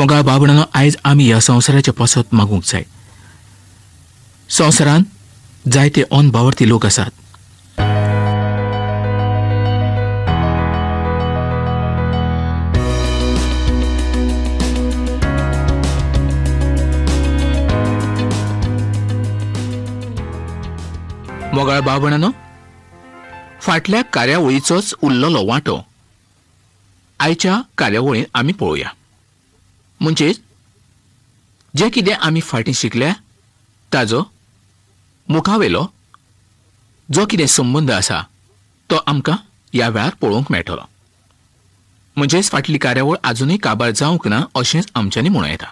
मोगाळ बाबणानो, आयज आमी ह्या संवसाराचे पसत मागूंक जाय. संवसारांत जायते अनभावर्ती लोक आसात. मोगाळ बाबणानो, फाटल्या कार्यावळीचोच उरलेलो वांटो आयच्या कार्यावळींत आमी पळोवया. म्हणजेच जे कितें आमी फाटीं शिकल्या ताजो मुखावेलो जो कितें संबंद आसा तो आमकां ह्या वेळार पळोवंक मेळटलो. म्हणजेच फाटली कार्यावळ आजुनूय काबार जावंक ना अशेंच आमच्यांनी म्हणूं येता.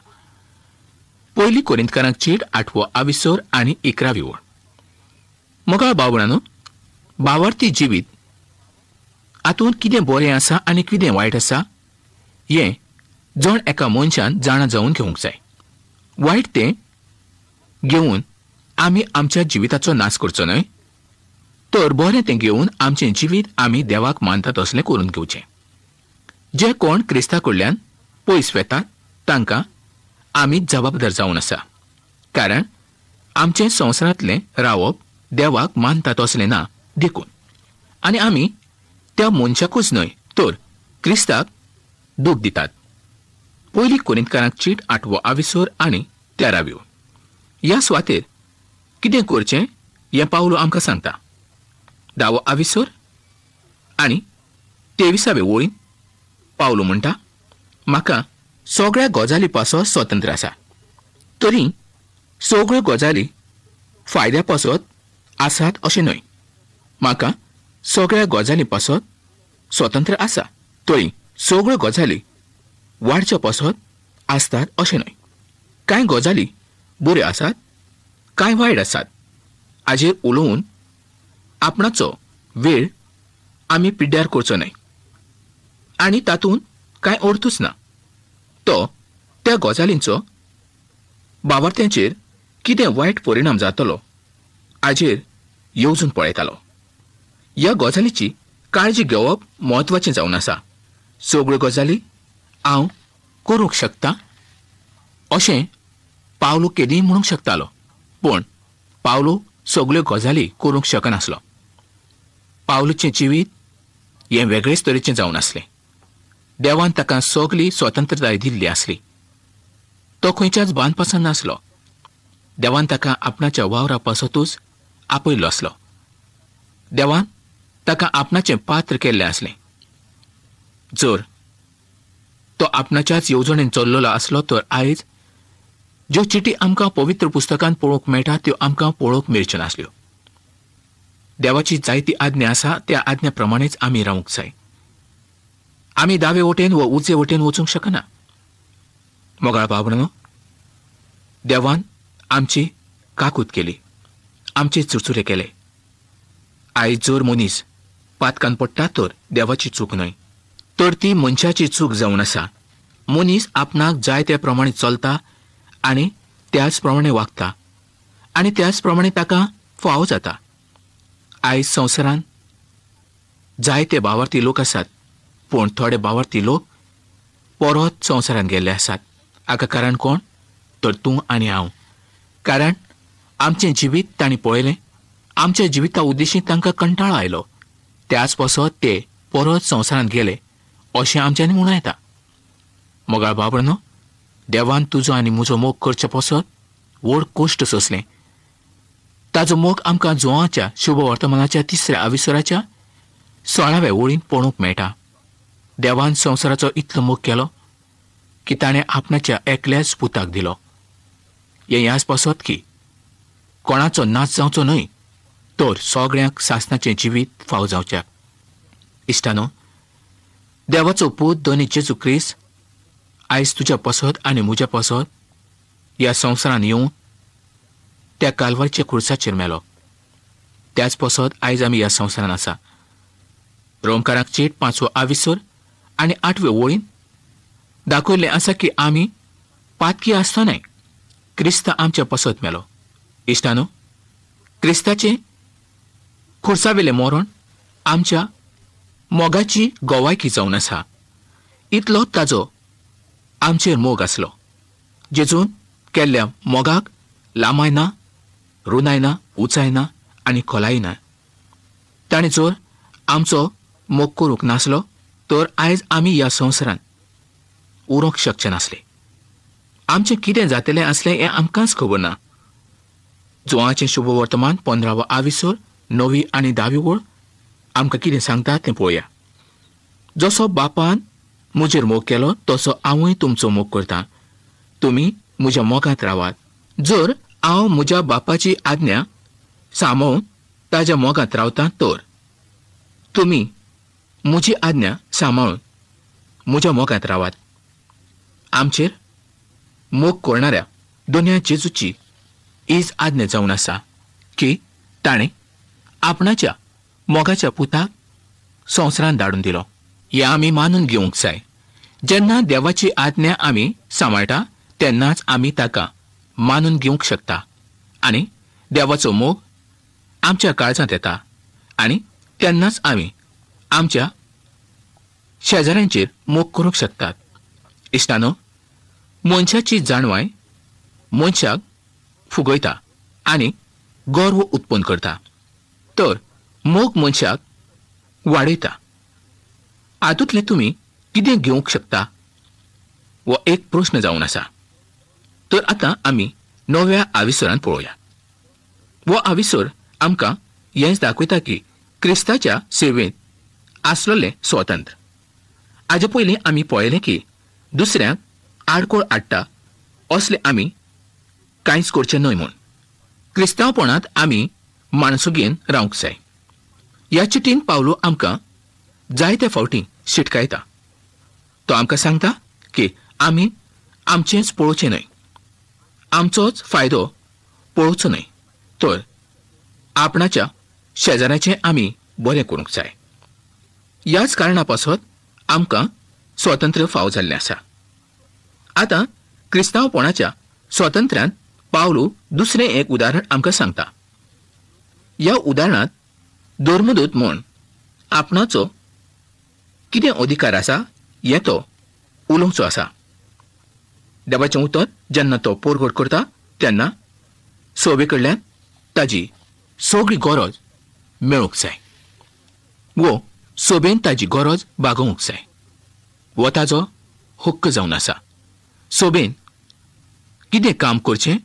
पयली कोरिंथकारांक चीट 8 विसर आनी 11 ओळ. मोगाळ बाबणानो, भावार्थी जिवीत हातूंत कितें बरें आसा आनी कितें वायट आसा हें जण एका मनशान जाणा जावन घेवंक जाय. वायट तें घेवन आमी आमच्या जिविताचो नाश करचो न्हय, तर बरें तें घेवन आमचें जिवीत आमी देवाक मानता तसलें करून घेवचें. जे कोण क्रिस्ता कडल्यान पयस वेतात तांकां आमी जबाबदार जावन आसा. कारण आमचें संवसारांतलें रावप देवाक मानता तसलें ना देखून, आनी आमी त्या मनशाकूच न्हय तर क्रिस्ताक दूख दितात. पयली कोरिंथकारांक चीट 8 विसर आनी 13 ओळ. ह्या सुवातेर कितें करचें हें पावलो आमकां सांगता. 10 विसर आनी 23 ओळीन पावलो म्हणटा, म्हाका सगळ्या गजाली पासत स्वतंत्र आसा. तरी सगळ्यो गजाली फायद्या पासत आसात अशें न्हय. म्हाका सगळ्या गजाली पासत स्वतंत्र आसा, तरी सगळ्यो गजाली वाडच्या पासत आसतात अशें न्हय. कांय गजाली बऱ्यो आसात, कांय वायट आसात. हाजेर उलोवन आपणाचो वेळ आमी पिड्ड्यार करचो न्हय. आनी तातूंत कांय अर्थूच ना. तो त्या गजालींचो भावार्थ्यांचेर कितें वायट परिणाम जातलो हाजेर येवजून पळयतालो. ह्या गजालीची काळजी घेवप म्हत्वाचें जावन आसा. सगळ्यो गजाली हांव करूंक शकता अशें पावलो केदींय म्हणूंक शकतालो, पूण पावलो सगळ्यो गजाली करूंक शकनासलो. पावलोचें जिवीत हें वेगळेच तरेचें जावन आसलें. देवान ताका सगळी स्वतंत्रताय दिल्ली आसली. तो खंयच्याच बांदपासान नासलो. देवान ताका आपणाच्या वावरा पासतूच आपयल्लो आसलो. देवान ताका आपणाचें पात्र केल्लें आसलें. जर तो आपणाच्याच येवजणेन चल्लोलो आसलो तर आयज ज्यो चिटी आमकां पवित्र पुस्तकांत पळोवंक मेळटा त्यो आमकां पळोवंक मेळच्यो नासल्यो. देवाची जायती आज्ञा आसा त्या आज्ञा प्रमाणेच आमी रावंक जाय. आमी दावे वटेन व उजवे वटेन वचूंक शकना. मोगाळ बाबणानो, देवान आमची काकूत केली, आमचे चुरचुरे केले. आयज जर मनीस पातकान पडटा तर देवाची चूक न्हय, तर ती मनशाची चूक जावन आसा. मनीस आपणाक जाय त्या प्रमाणे चलता आनी त्याच प्रमाणे वागता आनी त्याच प्रमाणे ताका फाव जाता. आयज संवसारांत जायते भावार्थी लोक आसात, पूण थोडे भावार्थी लोक परत संवसारांत गेल्ले आसात. हाका कारण कोण? तर तूं आनी हांव. कारण आमचें जिवीत तांणी पळयलें, आमच्या जिविता उद्देशीं तांकां कंटाळो आयलो. त्याच पासत ते परत संवसारांत गेले अशें आमच्यांनी म्हणूं येता. मोगाळ बाबणानो, देवान तुजो आनी म्हजो मोग करचे पासत व्हड कश्ट सोंसलें. ताजो मोग आमकां जुवांच्या शुभ वर्तमानाच्या 3 विसराच्या 16 ओळीन पळोवंक मेळटा. देवान संवसाराचो इतलो मोग केलो की ताणें आपणाच्या एकल्याच पुताक दिलो. हें ह्याच पासत की कोणाचो नाच जावचो न्हय, तर सगळ्यांक सासणाचें जिवीत फाव जावचें. इश्टानो, देवाचो पूत दोनी जेजू क्रिस्त आयज तुज्या पासत आनी म्हज्या पासत ह्या संवसारांत येवन त्या कालवारच्या खुर्साचेर मेलो. त्याच पासत आयज आमी ह्या संवसारांत आसा. रोमकारांक चीट 5 विसर आनी 8 ओळीन दाखयल्लें आसा की आमी पातकी आसतनाय क्रिस्त आमच्या पासत मेलो. इश्टानो, क्रिस्ताचें खुर्सावेलें मरण आमच्या मोगाची गोवायकी जावन आसा. इतलो ताजो आमचेर मोग आसलो, जेजून केल्ल्या मोगाक लांबाय ना, रुंदाय ना, उंचाय ना आनी खोलाय ना. ताणें जर आमचो मोग करूंक नासलो तर आयज आमी ह्या संवसारांत उरोंक शकचे नासले. आमचें कितें जातलें आसलें हें आमकांच खबर ना. जुवाचें शुभ वर्तमान 15वा आविसर 9वी आनी 10वी ओळ आमकां कितें सांगता तें पळोवया. जसो बापान म्हजेर मोग केलो तसो हांवूय तुमचो मोग करतां. तुमी म्हज्या मोगांत रावात. जर हांव म्हज्या बापाची आज्ञा सांबाळून ताज्या मोगांत रावतां तर तुमी म्हजी आज्ञा सांबाळून म्हज्या मोगांत रावात. आमचेर मोग करणाऱ्या दोनया जेजूची हीच आज्ञा जावन आसा की ताणें आपणाच्या मोगाच्या पुताक संवसारांत धाडून दिलो. हें आमी मानून घेवंक जाय. जेन्ना देवाची आज्ञा आमी सांबाळटा तेन्नाच आमी ताका मानून घेवंक शकता आनी देवाचो मोग आमच्या काळजांत येता आनी तेन्नाच आमी आमच्या शेजाऱ्यांचेर मोग करूंक शकतात. इश्टानो, मनशाची जाणवाय मनशाक फुगयता आनी गर्व उत्पन्न करता, तर मोग मनशाक वाडयता. हातूंतले तुमी कितें घेवंक शकता हो एक प्रश्न जावन आसा. तर आतां आमी 9व्या आविसरांत पळोवया. हो आविसर आमकां हेंच दाखयता की क्रिस्ताच्या सेवेंत आसलोलें स्वातंत्र्य. हाजे पयलीं आमी पळयलें की दुसऱ्यांक आडकोळ हाडटा असले आमी कांयच करचें न्हय म्हूण. क्रिस्तांवपणांत आमी माणसुगेन रावंक जाय. ह्या चिठीन पावलो आमकां जायत्या फावटी शिटकायता. तो आमकां सांगता की आमी आमचेंच पळोवचें न्हय, आमचोच फायदो पळोवचो न्हय, तर आपणाच्या शेजाऱ्याचें आमी बरें करूंक जाय. ह्याच कारणा पासत आमकां स्वातंत्र्य फाव जाल्लें आसा. आतां क्रिस्तांवपणाच्या स्वातंत्र्यांत पावलो दुसरें एक उदाहरण आमकां सांगता. ह्या उदाहरणांत धर्मदूत म्हूण आपणाचो कितें अधिकार आसा हें तो उलोवचो आसा. देवाचें उतर जेन्ना तो परगट करता तेन्ना सोबे कडल्यान ताजी सगळी गरज मेळूंक जाय वो सोबेन ताजी गरज भागोवंक जाय. हो ताजो हक्क जावन आसा. सोबेन कितें काम करचें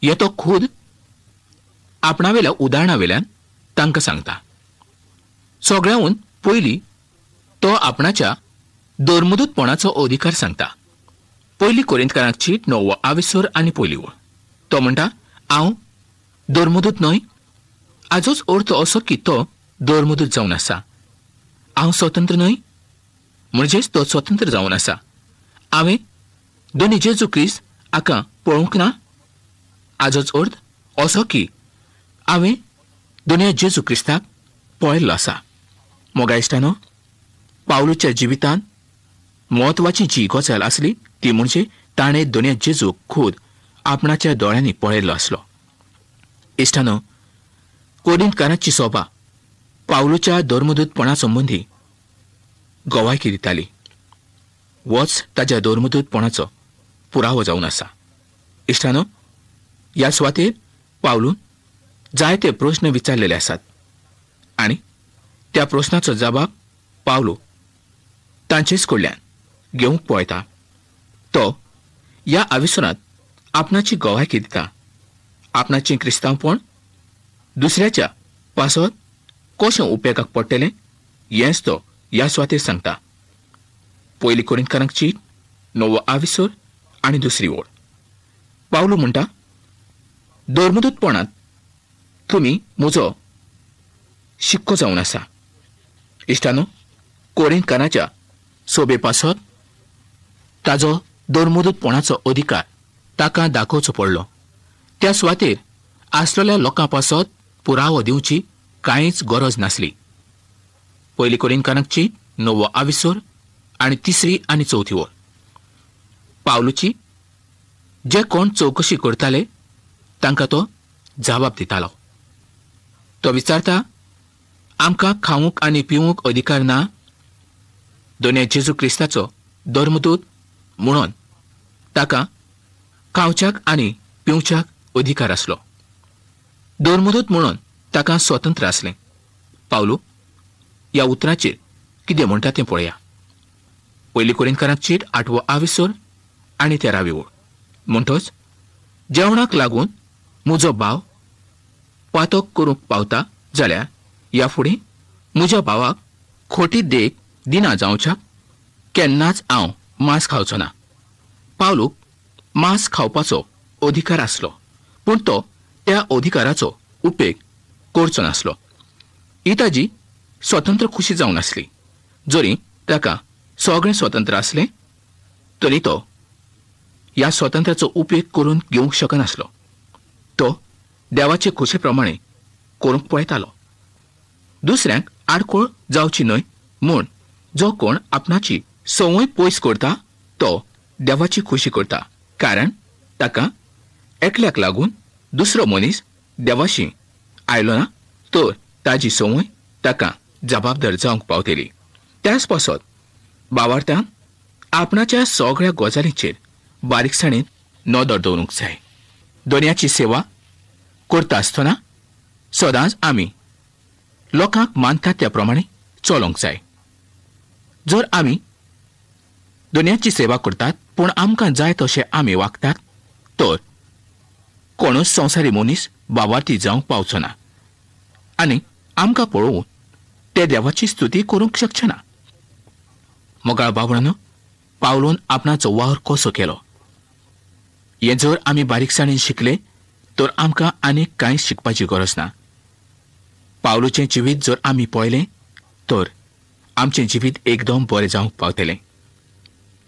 हें तो खूद आपणावेल्या उदाहरणा वयल्यान तांकां सांगता. सगळ्यांहून पयलीं तो आपणाच्या धर्मदूतपणाचो अधिकार सांगता. 1 कोरिंथकारांक चीट 9वो आविसर आनी 1 ओळ. तो म्हणटा, हांव धर्मदूत न्हय. हाजोच अर्थ असो की तो धर्मदूत जावन आसा. हांव स्वतंत्र न्हय, म्हणजेच तो स्वतंत्र जावन आसा. हांवें दोनी जेजू क्रिस्त हाका पळोवंक ना. हाजोच अर्थ असो की हांवें दोनया जेजू क्रिस्ताक पळयल्लो आसा. मोगा इश्टानो, पावलूच्या जिवितांत म्हत्वाची जी गजाल आसली ती म्हणजे ताणें दोनया जेजूक खूद आपणाच्या दोळ्यांनी पळयल्लो आसलो. इश्टानो, कोरिंथकारांची सभा पावलूच्या धर्मदूतपणा संबंदी गवायकी दिताली. होच ताच्या धर्मदूतपणाचो पुरावो जावन आसा. इश्टानो, ह्या सुवातेर पावलून जायते प्रश्न विचारलेले आसात आनी त्या प्रश्नाचो जबाब पावलो तांचेच कडल्यान घेवंक पळयता. तो ह्या आविसरांत आपणाची गवायकी दिता. आपणाचें क्रिस्तांवपण दुसऱ्याच्या पासत कशें उपेगाक पडटलें हेंच तो ह्या सुवातेर सांगता. 1 कोरिंथकारांक चीट 9वो आविसर आनी 2 ओळ. पावलो म्हणटा, धर्मदूतपणांत तुमी म्हजो शिक्को जावन आसा. इश्टानो, कोरिंथकारांच्या सोबे पासत ताजो धर्मदूतपणाचो अधिकार ताका दाखोवचो पडलो. त्या सुवातेर आसलेल्या लोकां पासत पुरावो दिवची कांयच गरज नासली. 1 कोरिंथकारांक चीट 9वो आविसर आनी 3 आनी 4 ओळ. पावलूची जे कोण चवकशी करताले तांकां तो जबाब दितालो. तो विचारता, आमकां खावंक आनी पिवंक अधिकार ना? दोनया जेजू क्रिस्ताचो धर्मदूत म्हणून ताका खावच्याक आनी पिवच्याक अधिकार आसलो. दोरमदूत म्हणून ताका स्वतंत्र आसलें. पावलू ह्या उतराचेर कितें म्हणटा तें पळया. 1 कोरिंथकारांक चीट 8 आविसोर आनी 13 ओळ म्हणटच, जेवणाक लागून म्हजो भाव पातोक करूंक पावता जाल्यार ह्या फुडें म्हज्या भावाक खोटी देख दिना जावच्याक केन्नाच हांव मांस खावचो ना. पावलूक मांस खावपाचो अधिकार आसलो, पूण तो त्या अधिकाराचो उपेग करचो नासलो. ही ताजी स्वतंत्र खुशी जावन आसली. जरी ताका सगळें स्वतंत्र आसलें तरी तो ह्या स्वातंत्र्याचो उपेग करून घेवंक शकनासलो. तो देवाचे खुशे प्रमाणे करूंक पळयतालो. दुसऱ्यांक आडखळ जावची न्हय म्हूण जो कोण आपणाची संवय पयस करता तो देवाची खुशी करता, कारण ताका एकल्याक लागून दुसरो मनीस देवाशी आयलो ना, तर ताजी संवय ताका जबाबदार जावंक पावतली. त्याच पासत भावार्थ्यान आपणाच्या सगळ्या गजालींचेर बारीकसाणेन नदर दवरूंक जाय. दोनयाची सेवा करता आसतना सदांच आमी लोकांक मानतात त्या प्रमाणे चलोंक जाय. जर आमी दोनयाची सेवा करतात पूण आमकां जाय तशें आमी वागतात तर कोणूच संवसारी मनीस भावार्थी जावंक पावचो ना आनी आमकां पळोवन ते देवाची स्तुती करूंक शकचे ना. मोगाळ बाबळांनो, पावलून आपणाचो वावर कसो केलो हें जर आमी बारीकसाणेन शिकले तर आमकां आनीक कांय शिकपाची गरज ना. पावलूचें जिवीत जर आमी पळयलें तर आमचें जिवीत एकदम बरें जावंक पावतलें.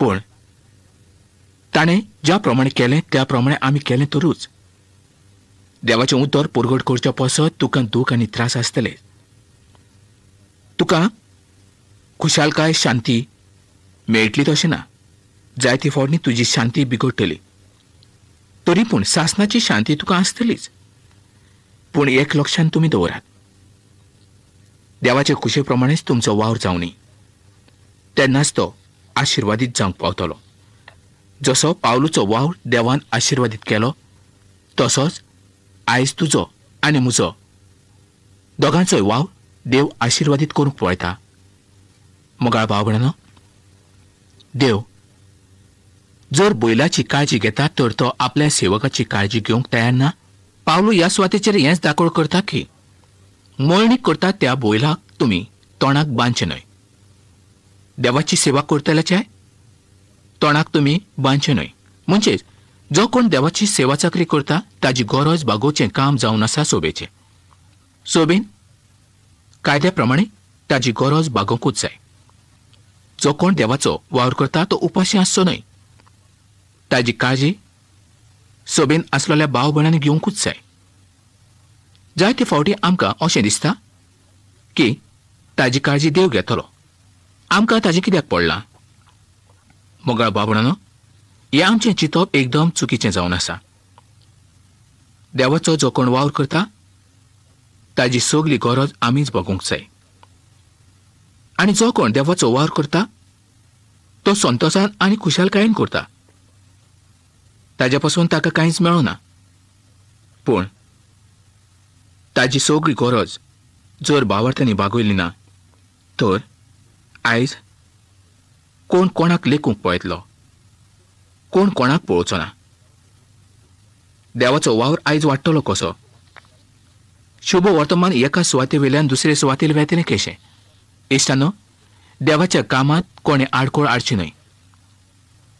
पूण ताणें ज्या प्रमाणे केलें त्या प्रमाणे आमी केलें तरूच देवाचें उतर पुरगट करच्या पासत तुका दूख आनी त्रास आसतले. तुका खुशालकाय शांती मेळटली तशें ना. जायते फावटी तुजी शांती बिगडटली. तरी पूण सासणाची शांती तुका आसतलीच. पूण एक लक्षांत तुमी दवरात, देवाचे खुशे प्रमाणेच तुमचो वावर जावनी, तेन्नाच तो आशिर्वादीत जावंक पावतलो. जसो पावलूचो वावर देवान आशिर्वादीत केलो तसोच आयज तुजो आनी म्हजो दोगांचोय वावर देव आशिर्वादीत करूंक पळयता. मोगाळ भाव-भयणींनो, देव जर बैलाची काळजी घेता तर तो आपल्या सेवकाची काळजी घेवंक तयार ना. पावलू ह्या सुवातेचेर हेंच दाखोवड करता की मळणी करता त्या बैलाक तुमी तोंडाक बांदचें न्हय. देवाची सेवा करतल्याच्या तोंडाक तुमी बांदचें न्हय. म्हणजेच जो कोण देवाची सेवा चाकरी करता ताजी गरज भागोवचें काम जावन आसा सोबेचें. सोबेन कायद्या प्रमाणे ताजी गरज भागोवंकूच जाय. जो कोण देवाचो वावर करता तो उपाशी आसचो न्हय. ताजी काळजी सोबेन आसलेल्या भाव भयणांनी घेवंकूच जाय. जायते फावटी आमकां अशें दिसता की ताजी काळजी देव घेतलो, आमकां ताजें कित्याक पडलां. मोगाळ भाव भयणांनो, हें आमचें चिंतप एकदम चुकीचें जावन आसा. देवाचो जो कोण वावर करता ताजी सगली गरज आमीच बघूंक जाय. आनी जो कोण देवाचो वावर करता तो संतोशान आनी खुशालकायेन करता. ताजे पासून ताका कांयच मेळना. पूण ताजी सगळी गरज जर भावार्थ्यांनी भागयली ना तर आयज कोण कोणाक लेखूंक पळयतलो, कोण कोणाक पळोवचो ना. देवाचो वावर आयज वाडटलो कसो. शुभ वर्तमान एका सुवाते वयल्यान दुसरे सुवातेर वेतलें कशें. इश्टांनो, देवाच्या कामात कोणे आडखळ हाडची न्हय.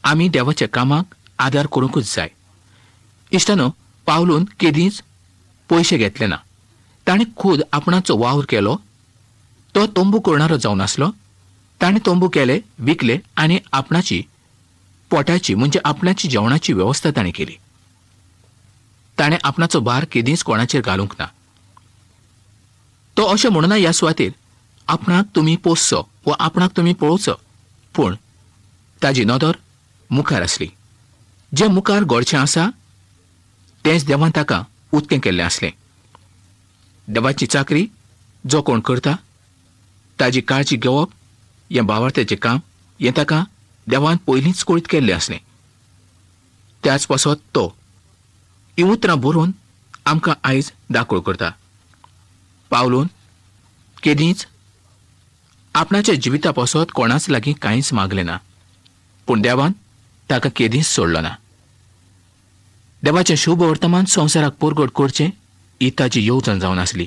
आमी देवाच्या कामाक आदार करूंकूच जाय. इश्टांनो, पावलून केदींच पयशे घेतले ना. ताणें खूद आपणाचो वावर केलो. तो तंबू करणारो जावन आसलो. ताणें तंबू केले, विकले आनी आपणाची पोटाची म्हणजे आपणाची जेवणाची वेवस्था ताणें केली. ताणें आपणाचो भार केदींच कोणाचेर घालूंक ना. तो अशें म्हणना ह्या सुवातेर आपणाक तुमी पोसचो वा आपणाक तुमी पळोवचो. पूण ताजी नदर मुखार आसली. जें मुखार घडचें आसा तेंच देवान ताका उक्तें केल्लें आसलें. देवाची चाकरी जो कोण करता ताजी काळजी घेवप हें भावार्थ्याचें काम. हें ताका देवान पयलींच कळीत केल्लें आसलें. त्याच पासत तो ही उतरां बरोवन आमकां आयज दाखोळ करता. पावलून केदींच आपणाच्या जिविता पासत कोणाच लागीं कांयच मागलें ना, पूण देवान ताका केदींच सोडलो ना. देवाचें शुभ वर्तमान संवसाराक परगट करचें ही ताची येवजण जावन आसली.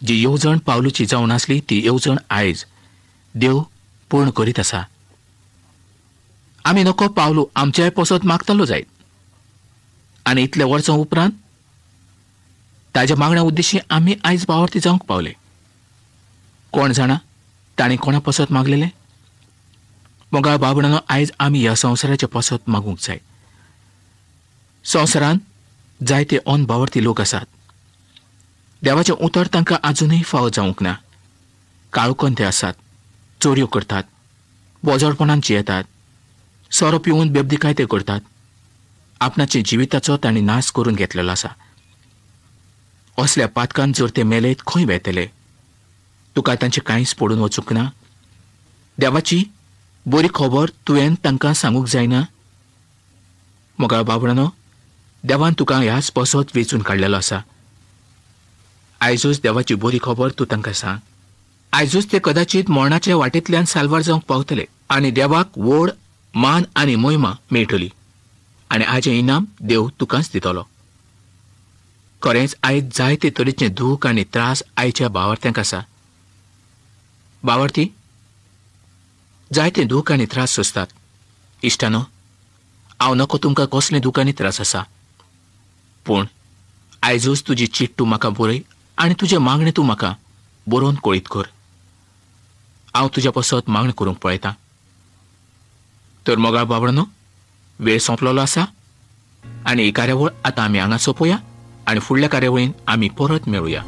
जी येवजण पावलूची जावन आसली ती येवजण आयज देव पूर्ण करीत आसा. आमी नको पावलू आमच्याय पासत मागतालो जायत, आनी इतल्या वर्सां उपरांत ताच्या मागण्या उद्देशी आमी आयज पावर्थी जावंक पावले. कोण जाणा ताणें कोणा पासत मागलेलें? मोगाळ बाबणानो, आयज आमी ह्या संवसाराच्या पासत मागूंक जाय. संवसारांत जायते अनबावर्थी लोक आसात. देवाचें उतर तांकां आजुनूय फावो जावंक ना. काळुकंते आसात, चोरयो करतात, बोजडपणान जियेतात, सोरो पिवून बेबदिकायते करतात. आपणाच्या जिविताचो तांणी नाश करून घेतलेलो आसा. असल्या पातकान जर ते मेलेत खंय वेतले? तुका तांचें कांयच पडून वचूंक ना? देवाची बरी खबर तुवें तांकां सांगूंक जायना? मोगाळ बाबणानो, देवान तुका ह्याच पासत वेचून काडलेलो आसा. आयजूच देवाची बरी खबर तूं तांकां सांग. आयजूच ते कदाचित मरणाच्या वाटेंतल्यान साल्वार जावंक पावतले आनी देवाक व्हड मान आनी महिमा मेळटली, आनी हाचें इनाम देव तुकांच दितलो. खरेंच आयज जायते तरेचे दूख आनी त्रास आयच्या भावार्थ्यांक आसा. भावार्थी, जायते दूख आनी त्रास सोंसतात. इश्टानो, हांव नको तुमकां कसले दूख आनी त्रास आसा, पूण आयजूच तुजी चीट तूं म्हाका बरय आनी तुजे मागणे तूं म्हाका बरोवन कळीत कर. हांव तुज्या पासत मागणी करूंक पळयतां. तर मोगाळ बाबणानो, वेळ सोंपलेलो आसा आनी ही कार्यावळ आतां आमी हांगा सोंपोवया आनी फुडल्या कार्यावळीन आमी परत मेळुया.